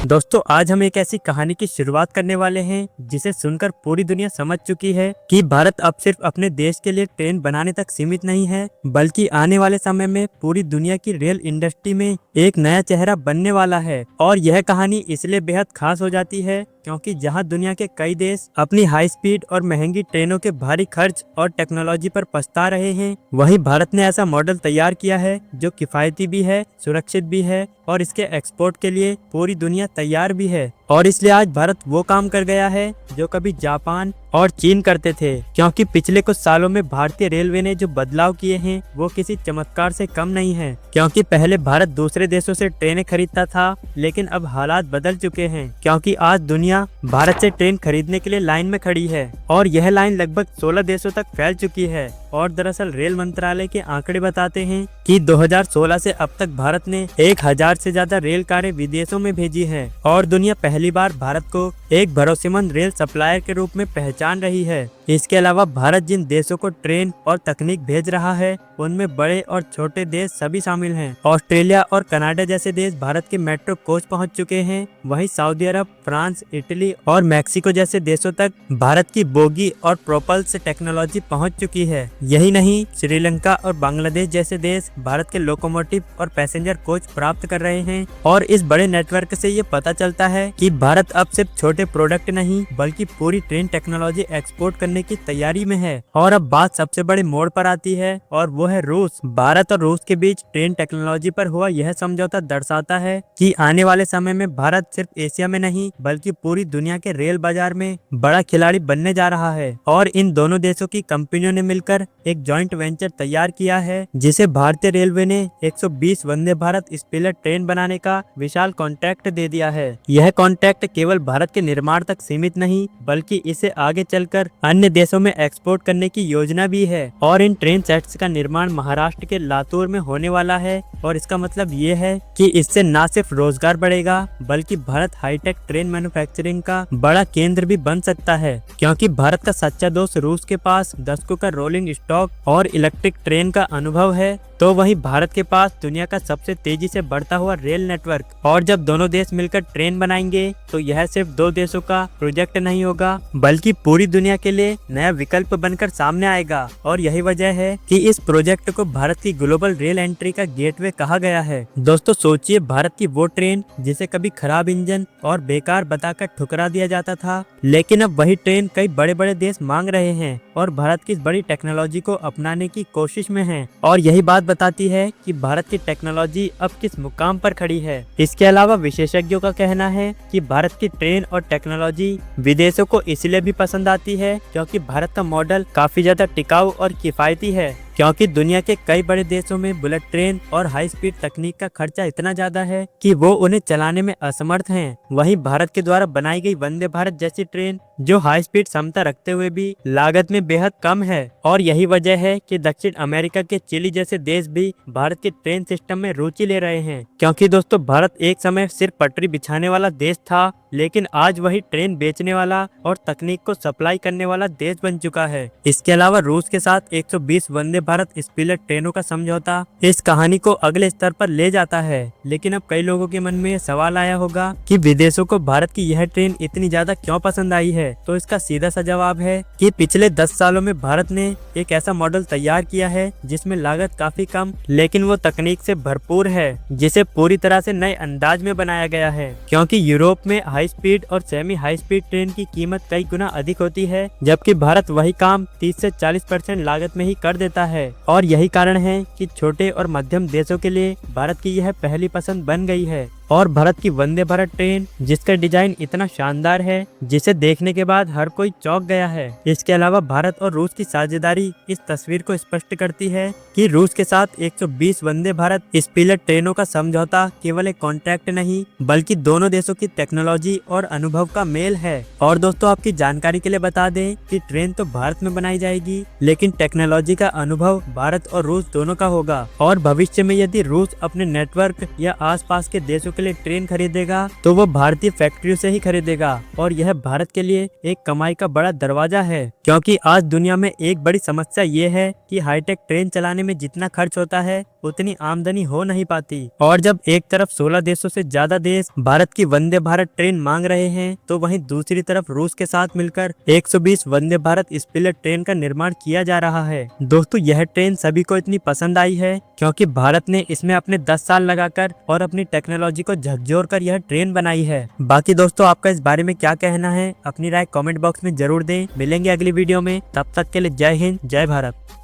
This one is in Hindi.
दोस्तों आज हम एक ऐसी कहानी की शुरुआत करने वाले हैं जिसे सुनकर पूरी दुनिया समझ चुकी है कि भारत अब सिर्फ अपने देश के लिए ट्रेन बनाने तक सीमित नहीं है, बल्कि आने वाले समय में पूरी दुनिया की रेल इंडस्ट्री में एक नया चेहरा बनने वाला है। और यह कहानी इसलिए बेहद खास हो जाती है क्योंकि जहां दुनिया के कई देश अपनी हाई स्पीड और महंगी ट्रेनों के भारी खर्च और टेक्नोलॉजी पर पछता रहे हैं, वहीं भारत ने ऐसा मॉडल तैयार किया है जो किफायती भी है, सुरक्षित भी है और इसके एक्सपोर्ट के लिए पूरी दुनिया तैयार भी है। और इसलिए आज भारत वो काम कर गया है जो कभी जापान और चीन करते थे, क्योंकि पिछले कुछ सालों में भारतीय रेलवे ने जो बदलाव किए हैं वो किसी चमत्कार से कम नहीं है। क्योंकि पहले भारत दूसरे देशों से ट्रेनें खरीदता था, लेकिन अब हालात बदल चुके हैं क्योंकि आज दुनिया भारत से ट्रेन खरीदने के लिए लाइन में खड़ी है और यह लाइन लगभग 16 देशों तक फैल चुकी है। और दरअसल रेल मंत्रालय के आंकड़े बताते हैं कि 2016 से अब तक भारत ने 1000 से ज्यादा रेल कारें विदेशों में भेजी है और दुनिया पहली बार भारत को एक भरोसेमंद रेल सप्लायर के रूप में पहचान रही है। इसके अलावा भारत जिन देशों को ट्रेन और तकनीक भेज रहा है उनमें बड़े और छोटे देश सभी शामिल हैं। ऑस्ट्रेलिया और कनाडा जैसे देश भारत के मेट्रो कोच पहुंच चुके हैं। वहीं सऊदी अरब, फ्रांस, इटली और मैक्सिको जैसे देशों तक भारत की बोगी और प्रोपल्स टेक्नोलॉजी पहुंच चुकी है। यही नहीं, श्रीलंका और बांग्लादेश जैसे देश भारत के लोकोमोटिव और पैसेंजर कोच प्राप्त कर रहे हैं। और इस बड़े नेटवर्क से ये पता चलता है कि भारत अब सिर्फ छोटे प्रोडक्ट नहीं बल्कि पूरी ट्रेन टेक्नोलॉजी एक्सपोर्ट करने की तैयारी में है। और अब बात सबसे बड़े मोड़ पर आती है और वो है रूस। भारत और रूस के बीच ट्रेन टेक्नोलॉजी पर हुआ यह समझौता दर्शाता है कि आने वाले समय में भारत सिर्फ एशिया में नहीं बल्कि पूरी दुनिया के रेल बाजार में बड़ा खिलाड़ी बनने जा रहा है। और इन दोनों देशों की कंपनियों ने मिलकर एक जॉइंट वेंचर तैयार किया है जिसे भारतीय रेलवे ने 120 वंदे भारत स्पीलर ट्रेन बनाने का विशाल कॉन्ट्रैक्ट दे दिया है। यह कॉन्ट्रैक्ट केवल भारत के निर्माण तक सीमित नहीं बल्कि इसे आगे चलकर अन्य देशों में एक्सपोर्ट करने की योजना भी है। और इन ट्रेन सेट्स का निर्माण महाराष्ट्र के लातूर में होने वाला है। और इसका मतलब ये है कि इससे न सिर्फ रोजगार बढ़ेगा बल्कि भारत हाईटेक ट्रेन मैन्युफैक्चरिंग का बड़ा केंद्र भी बन सकता है। क्योंकि भारत का सच्चा दोस्त रूस के पास दशकों का रोलिंग स्टॉक और इलेक्ट्रिक ट्रेन का अनुभव है, तो वहीं भारत के पास दुनिया का सबसे तेजी से बढ़ता हुआ रेल नेटवर्क। और जब दोनों देश मिलकर ट्रेन बनाएंगे तो यह सिर्फ दो देशों का प्रोजेक्ट नहीं होगा बल्कि पूरी दुनिया के लिए नया विकल्प बनकर सामने आएगा। और यही वजह है कि इस प्रोजेक्ट को भारत की ग्लोबल रेल एंट्री का गेटवे कहा गया है। दोस्तों सोचिए, भारत की वो ट्रेन जिसे कभी खराब इंजन और बेकार बताकर ठुकरा दिया जाता था, लेकिन अब वही ट्रेन कई बड़े बड़े देश मांग रहे हैं और भारत की इस बड़ी टेक्नोलॉजी को अपनाने की कोशिश में है। और यही बात बताती है कि भारत की टेक्नोलॉजी अब किस मुकाम पर खड़ी है। इसके अलावा विशेषज्ञों का कहना है कि भारत की ट्रेन और टेक्नोलॉजी विदेशों को इसलिए भी पसंद आती है क्योंकि भारत का मॉडल काफी ज्यादा टिकाऊ और किफायती है। क्योंकि दुनिया के कई बड़े देशों में बुलेट ट्रेन और हाई स्पीड तकनीक का खर्चा इतना ज्यादा है कि वो उन्हें चलाने में असमर्थ हैं। वहीं भारत के द्वारा बनाई गई वंदे भारत जैसी ट्रेन जो हाई स्पीड क्षमता रखते हुए भी लागत में बेहद कम है। और यही वजह है कि दक्षिण अमेरिका के चिली जैसे देश भी भारत के ट्रेन सिस्टम में रुचि ले रहे हैं। क्योंकि दोस्तों भारत एक समय सिर्फ पटरी बिछाने वाला देश था, लेकिन आज वही ट्रेन बेचने वाला और तकनीक को सप्लाई करने वाला देश बन चुका है। इसके अलावा रूस के साथ 120 वंदे भारत स्पीलर ट्रेनों का समझौता इस कहानी को अगले स्तर पर ले जाता है। लेकिन अब कई लोगों के मन में यह सवाल आया होगा कि विदेशों को भारत की यह ट्रेन इतनी ज्यादा क्यों पसंद आई है। तो इसका सीधा सा जवाब है कि पिछले 10 सालों में भारत ने एक ऐसा मॉडल तैयार किया है जिसमें लागत काफी कम लेकिन वो तकनीक से भरपूर है, जिसे पूरी तरह से नए अंदाज में बनाया गया है। क्योंकि यूरोप में हाई स्पीड और सेमी हाई स्पीड ट्रेन की कीमत कई गुना अधिक होती है, जबकि भारत वही काम 30 से 40% लागत में ही कर देता है। और यही कारण है कि छोटे और मध्यम देशों के लिए भारत की यह पहली पसंद बन गई है। और भारत की वंदे भारत ट्रेन जिसका डिजाइन इतना शानदार है जिसे देखने के बाद हर कोई चौंक गया है। इसके अलावा भारत और रूस की साझेदारी इस तस्वीर को स्पष्ट करती है कि रूस के साथ 120 वंदे भारत स्पीलर ट्रेनों का समझौता केवल एक कॉन्ट्रैक्ट नहीं बल्कि दोनों देशों की टेक्नोलॉजी और अनुभव का मेल है। और दोस्तों आपकी जानकारी के लिए बता दें कि ट्रेन तो भारत में बनाई जाएगी लेकिन टेक्नोलॉजी का अनुभव भारत और रूस दोनों का होगा। और भविष्य में यदि रूस अपने नेटवर्क या आसपास के देशों के लिए ट्रेन खरीदेगा तो वो भारतीय फैक्ट्रियों से ही खरीदेगा, और यह भारत के लिए एक कमाई का बड़ा दरवाजा है। क्योंकि आज दुनिया में एक बड़ी समस्या ये है कि हाईटेक ट्रेन चलाने में जितना खर्च होता है उतनी आमदनी हो नहीं पाती। और जब एक तरफ 16 देशों से ज्यादा देश भारत की वंदे भारत ट्रेन मांग रहे हैं, तो वहीं दूसरी तरफ रूस के साथ मिलकर 120 वंदे भारत स्पिलेट ट्रेन का निर्माण किया जा रहा है। दोस्तों, यह ट्रेन सभी को इतनी पसंद आई है क्योंकि भारत ने इसमें अपने 10 साल लगाकर और अपनी टेक्नोलॉजी को झकझोर कर यह ट्रेन बनाई है। बाकी दोस्तों, आपका इस बारे में क्या कहना है, अपनी राय कमेंट बॉक्स में जरूर दें। मिलेंगे अगली वीडियो में, तब तक के लिए जय हिंद, जय भारत।